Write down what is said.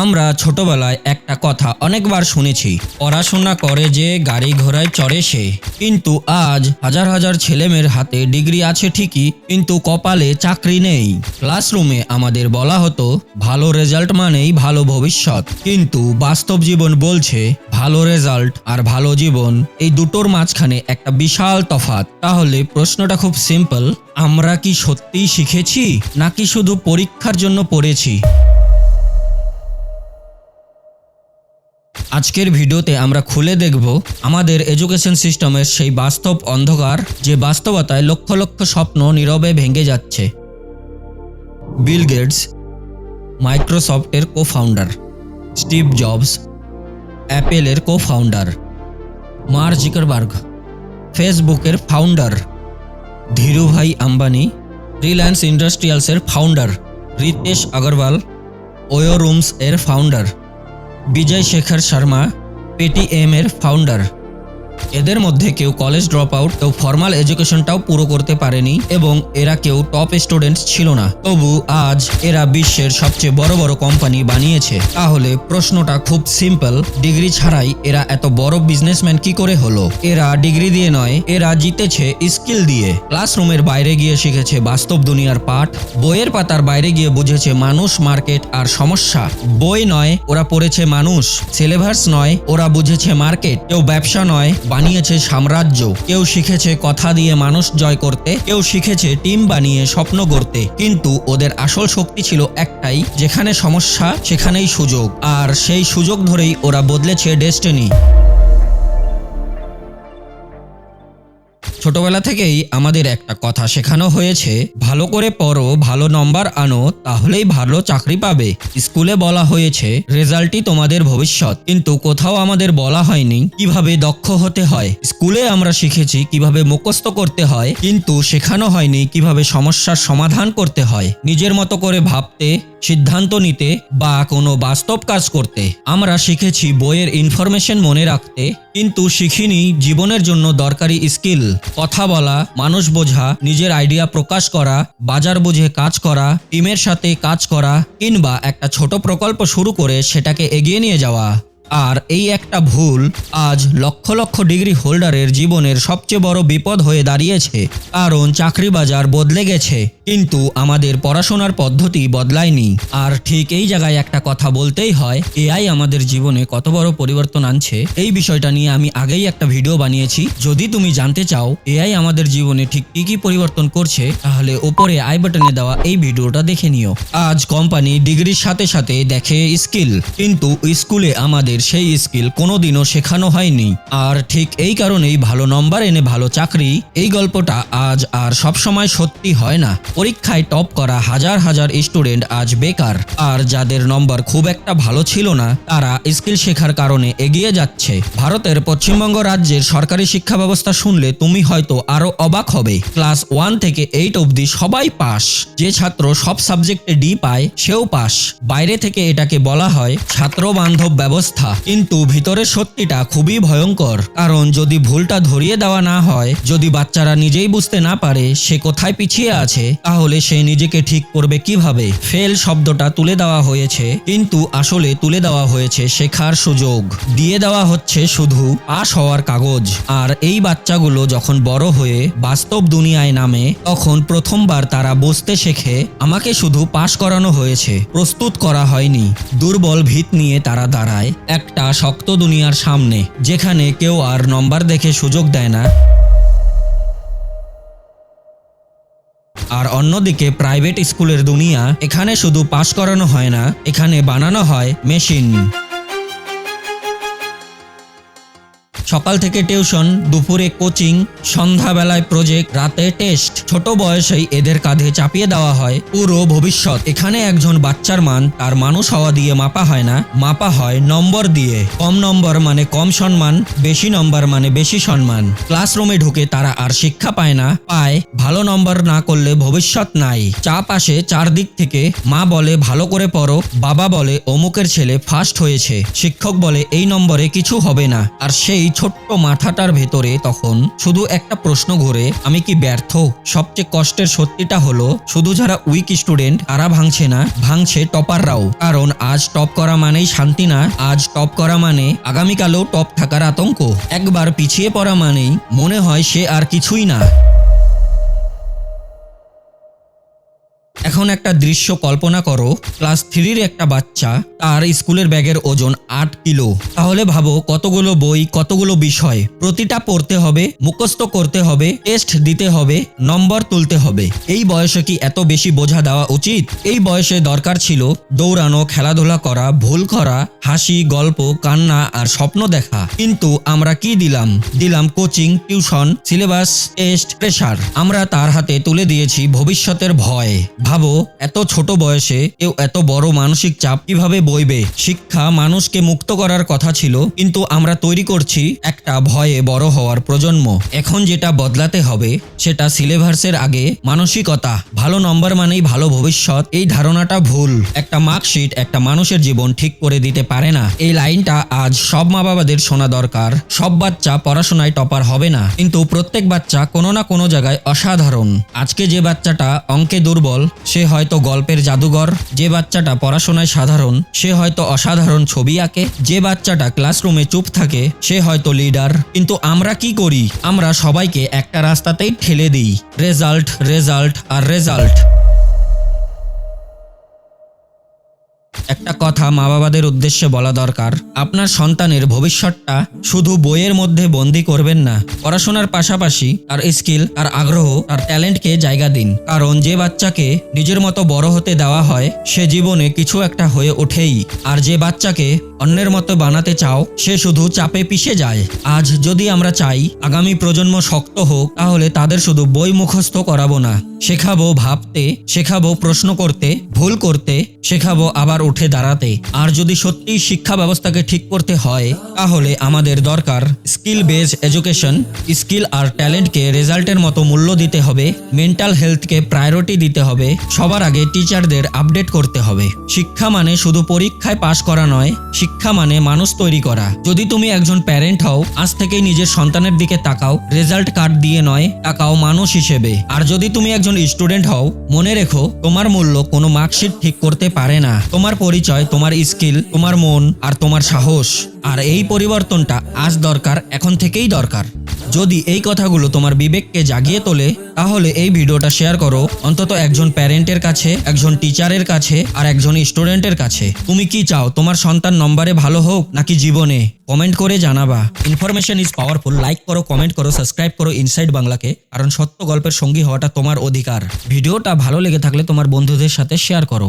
আমরা ছোটবেলায় একটা কথা অনেকবার শুনেছি, পড়াশোনা করে যে গাড়ি ঘোড়ায় চড়ে সে। কিন্তু আজ হাজার হাজার ছেলেমেয়ের হাতে ডিগ্রি আছে ঠিকই, কিন্তু কপালে চাকরি নেই। ক্লাসরুমে আমাদের বলা হতো ভালো রেজাল্ট মানেই ভালো ভবিষ্যৎ, কিন্তু বাস্তব জীবন বলছে ভালো রেজাল্ট আর ভালো জীবন এই দুটোর মাঝখানে একটা বিশাল তফাৎ। তাহলে প্রশ্নটা খুব সিম্পল, আমরা কি সত্যিই শিখেছি নাকি শুধু পরীক্ষার জন্য পড়েছি? আজকের ভিডিওতে আমরা খুলে দেখব আমাদের এডুকেশন সিস্টেমের সেই বাস্তব অন্ধকার, যে বাস্তবতায় লক্ষ লক্ষ স্বপ্ন নীরবে ভেঙে যাচ্ছে। বিল গেটস মাইক্রোসফটের কো-ফাউন্ডার, স্টিভ জবস অ্যাপেলের কো-ফাউন্ডার, মার্ক জুকারবার্গ ফেসবুকের ফাউন্ডার, ধীরুভাই আম্বানি রিলায়েন্স ইন্ডাস্ট্রিয়ালসের founder, Ritesh Agarwal OYO Rooms এর ফাউন্ডার, বিজয় শেখর শর্মা পেটিএম এর ফাউন্ডার। এদের মধ্যে কেউ কলেজ ড্রপ আউট, কেউ ফর্মাল এডুকেশনটাও পুরো করতে পারেনি এবং এরা কেউ টপ স্টুডেন্টস ছিল না। তবু আজ এরা বিশ্বের সবচেয়ে বড় বড় কোম্পানি বানিয়েছে। তাহলে প্রশ্নটা খুব সিম্পল, ডিগ্রি ছাড়াই এরা এত বড় বিজনেসম্যান কি করে হলো? এরা ডিগ্রি দিয়ে নয়, এরা জিতেছে স্কিল দিয়ে। ক্লাসরুমের বাইরে গিয়ে শিখেছে বাস্তব দুনিয়ার পাঠ, বইয়ের পাতার বাইরে গিয়ে বুঝেছে মানুষ, মার্কেট আর সমস্যা। বই নয়, ওরা পড়েছে মানুষ। সিলেবাস নয়, ওরা বুঝেছে মার্কেট। কেউ ব্যবসা নয়, বানিয়েছে সাম্রাজ্য। কেউ শিখেছে কথা দিয়ে মানুষ জয় করতে, কেউ শিখেছে টিম বানিয়ে স্বপ্ন গড়তে। কিন্তু ওদের আসল শক্তি ছিল একটাই, যেখানে সমস্যা সেখানেই সুযোগ, আর সেই সুযোগ ধরেই ওরা বদলেছে ডেস্টিনি। ছোটবেলা থেকেই আমাদের একটা কথা শেখানো হয়েছে, ভালো করে পড়ো, ভালো নম্বর আনো, তাহলেই ভালো চাকরি পাবে। স্কুলে বলা হয়েছে রেজাল্টই তোমাদের ভবিষ্যৎ, কিন্তু কোথাও আমাদের বলা হয়নি কিভাবে দক্ষ হতে হয়। স্কুলে আমরা শিখেছি কিভাবে মুখস্থ করতে হয়, কিন্তু শেখানো হয়নি কিভাবে সমস্যার সমাধান করতে হয়, নিজের মতো করে ভাবতে, সিদ্ধান্ত নিতে বা কোনো বাস্তব কাজ করতে। আমরা শিখেছি বইয়ের ইনফরমেশন মনে রাখতে, কিন্তু শিখিনি জীবনের জন্য দরকারি স্কিল, কথা বলা, মানুষ বোঝা, নিজের আইডিয়া প্রকাশ করা, বাজার বুঝে কাজ করা, টিমের সাথে কাজ করা, কিংবা একটা ছোট প্রকল্প শুরু করে সেটাকে এগিয়ে নিয়ে যাওয়া। আর এই একটা ভুল আজ লক্ষ লক্ষ ডিগ্রি হোল্ডারের জীবনের সবচেয়ে বড় বিপদ হয়ে দাঁড়িয়েছে। কারণ চাকরি বাজার বদলে গেছে, কিন্তু আমাদের পড়াশোনার পদ্ধতি বদলায়নি। আর ঠিক এই জায়গায় একটা কথা বলতেই হয়, এআই আমাদের জীবনে কত বড় পরিবর্তন আনছে এই বিষয়টা নিয়ে আমি আগেই একটা ভিডিও বানিয়েছি। যদি তুমি জানতে চাও এআই আমাদের জীবনে ঠিক কি কি পরিবর্তন করছে, তাহলে ওপরে আই বাটনে দেওয়া এই ভিডিওটা দেখে নিও। আজ কোম্পানি ডিগ্রির সাথে সাথে দেখে স্কিল, কিন্তু স্কুলে আমাদের সেই স্কিল কোনোদিনও শেখানো হয়নি। আর ঠিক এই কারণেই ভালো নম্বর এনে ভালো চাকরি, এই গল্পটা আজ আর সবসময় সত্যি হয় না। পরীক্ষায় টপ করা হাজার হাজার স্টুডেন্ট আজ বেকার, আর যাদের নম্বর খুব একটা ভালো ছিল না তারা স্কিল শেখার কারণে এগিয়ে যাচ্ছে। ভারতের পশ্চিমবঙ্গ রাজ্যের সরকারি শিক্ষা ব্যবস্থা শুনলে তুমি হয়তো আরো অবাক হবে। ক্লাস 1 থেকে 8 অবধি সবাই পাস। যে ছাত্র সব সাবজেক্টে ডি পায় সেও পাস। বাইরে থেকে এটাকে বলা হয় ছাত্র বান্ধব ব্যবস্থা, কিন্তু ভিতরের সত্যিটা খুবই ভয়ঙ্কর। কারণ যদি ভুলটা ধরিয়ে দেওয়া না হয়, যদি বাচ্চারা নিজেই বুঝতে না পারে সে কোথায় পিছিয়ে আছে, তাহলে সে নিজেকে ঠিক করবে কিভাবে? ফেল শব্দটা তুলে দেওয়া হয়েছে, কিন্তু আসলে তুলে দেওয়া হয়েছে শেখার সুযোগ, দিয়ে দেওয়া হচ্ছে শুধু পাস হওয়ার কাগজ। আর এই বাচ্চাগুলো যখন বড় হয়ে বাস্তব দুনিয়ায় নামে, তখন প্রথমবার তারা বুঝতে শেখে আমাকে শুধু পাস করানো হয়েছে, প্রস্তুত করা হয়নি। দুর্বল ভিত নিয়ে তারা দাঁড়ায় একটা শক্ত দুনিয়ার সামনে, যেখানে কেউ আর নম্বর দেখে সুযোগ দেয় না। আর অন্যদিকে প্রাইভেট স্কুলের দুনিয়া, এখানে শুধু পাস করানো হয় না, এখানে বানানো হয় মেশিন। সকাল থেকে টিউশন, দুপুরে কোচিং, সন্ধ্যাবেলায় প্রজেক্ট, রাতে টেস্ট। ছোট বয়সেই এদের কাঁধে চাপিয়ে দেওয়া হয় পুরো ভবিষ্যৎ। এখানে একজন বাচ্চার মান তার মানুষ হওয়া দিয়ে মাপা হয় না, মাপা হয় নম্বর দিয়ে। কম নম্বর মানে কম সম্মান, বেশি নম্বর মানে বেশি সম্মান। ক্লাসরুমে ঢুকে তারা আর শিক্ষা পায় না, পায় ভালো নম্বর না করলে ভবিষ্যৎ নাই। চাপ আসে চারদিক থেকে। মা বলে ভালো করে পড়ো, বাবা বলে অমুকের ছেলে ফার্স্ট হয়েছে, শিক্ষক বলে এই নম্বরে কিছু হবে না। আর সেই ছোট্ট মাথাটার ভেতরে তখন শুধু একটা প্রশ্ন ঘুরে, আমি কি ব্যর্থ? সবচেয়ে কষ্টের সত্যিটা হলো শুধু যারা উইক স্টুডেন্ট তারা ভাঙছে না, ভাঙছে টপাররাও। কারণ আজ টপ করা মানেই শান্তি না, আজ টপ করা মানে আগামীকালেও টপ থাকার আতঙ্ক। একবার পিছিয়ে পড়া মানেই মনে হয় সে আর কিছুই না। এখন একটা দৃশ্য কল্পনা করো, ক্লাস 3-র একটা বাচ্চা, তার স্কুলের ব্যাগের ওজন 8 কিলো। তাহলে ভাবো কতগুলো বই, কতগুলো বিষয়, প্রতিটা পড়তে হবে, মুখস্থ করতে হবে, টেস্ট দিতে হবে, নম্বর তুলতে হবে। এই বয়সে কি এত বেশি বোঝা দেওয়া উচিত? এই বয়সে দরকার ছিল দৌড়ানো, খেলাধুলা করা, ভুল করা, হাসি, গল্প, কান্না আর স্বপ্ন দেখা। কিন্তু আমরা কি দিলাম? দিলাম coaching, tuition, syllabus, test, pressure. আমরা তার হাতে তুলে দিয়েছি ভবিষ্যতের ভয়। ভাবো এত ছোট বয়সে কেউ এত বড় মানসিক চাপ কিভাবে বইবে? শিক্ষা মানুষকে মুক্ত করার কথা ছিল, কিন্তু আমরা তৈরি করছি একটা ভয়ে বড় হওয়ার প্রজন্ম। এখন যেটা বদলাতে হবে সেটা সিলেবাসের আগে মানসিকতা। ভালো নম্বর মানেই ভালো ভবিষ্যৎ, এই ধারণাটা ভুল। একটা মার্কশিট একটা মানুষের জীবন ঠিক করে দিতে পারে না। এই লাইনটা আজ সব মা বাবাদের শোনা দরকার। সব বাচ্চা পড়াশোনায় টপার হবে না, কিন্তু প্রত্যেক বাচ্চা কোনো না কোনো জায়গায় অসাধারণ। আজকে যে বাচ্চাটা অঙ্কে দুর্বল সে হয়তো গল্পের জাদুঘর, যে বাচ্চাটা পড়াশোনায় সাধারণ সে হয়তো অসাধারণ ছবি আঁকে, যে বাচ্চাটা ক্লাসরুমে চুপ থাকে সে হয়তো লিডার। কিন্তু আমরা কি করি? আমরা সবাইকে একটা রাস্তাতেই ঠেলে দিই, রেজাল্ট, রেজাল্ট আর রেজাল্ট। একটা কথা মা বাবাদের উদ্দেশ্যে বলা দরকার, আপনার সন্তানের ভবিষ্যৎটা শুধু বইয়ের মধ্যে বন্দি করবেন না। পড়াশোনার পাশাপাশি তার স্কিল, তার আগ্রহ, তার ট্যালেন্টকে জায়গা দিন। কারণ যে বাচ্চাকে নিজের মতো বড় হতে দেওয়া হয় সে জীবনে কিছু একটা হয়ে ওঠেই, আর যে বাচ্চাকে অন্যের মতো বানাতে চাও সে শুধু চাপে পিষে যায়। আজ যদি আমরা চাই আগামী প্রজন্ম শক্ত হোক, তাহলে তাদের শুধু বই মুখস্থ করাবো না, শেখাবো ভাবতে, শেখাবো প্রশ্ন করতে, ভুল করতে, শেখাবো আবার উঠে দাঁড়াতে। আর যদি সত্যিই শিক্ষা ব্যবস্থাকে ঠিক করতে হয় তাহলে আমাদের দরকার স্কিল বেস এডুকেশন। স্কিল আর ট্যালেন্টকে রেজাল্টের মতো মূল্য দিতে হবে, মেন্টাল হেলথকে প্রায়োরিটি দিতে হবে, সবার আগে টিচারদের আপডেট করতে হবে। শিক্ষা মানে শুধু পরীক্ষায় পাশ করা নয়, শিক্ষা মানে মানুষ তৈরি করা। যদি তুমি একজন প্যারেন্ট হও, আজ থেকেই নিজের সন্তানের দিকে তাকাও, রেজাল্ট কার্ড দিয়ে নয়, তাকাও মানুষ হিসেবে। আর যদি তুমি একজন স্টুডেন্ট হও, মনে রেখো তোমার মূল্য কোনো মার্কশিট ঠিক করতে পারে না। তোমার পরিচয়, তোমার স্কিল, তোমার মন আর তোমার সাহস। আর এই পরিবর্তনটা আজ দরকার, এখন থেকেই দরকার। যদি এই কথাগুলো তোমার বিবেককে জাগিয়ে তোলে তাহলে এই ভিডিওটা শেয়ার করো অন্তত একজন প্যারেন্টের কাছে, একজন টিচারের কাছে আর একজন স্টুডেন্টের কাছে। তুমি কি চাও তোমার সন্তান নম্বরে ভালো হোক নাকি জীবনে? কমেন্ট করে জানাবা। Information is powerful. লাইক করো, কমেন্ট করো, সাবস্ক্রাইব করো ইনসাইড বাংলাকে, কারণ সত্য গল্পের সঙ্গী হওয়াটা তোমার অধিকার। ভিডিওটা ভালো লেগে থাকলে তোমার বন্ধুদের সাথে শেয়ার করো।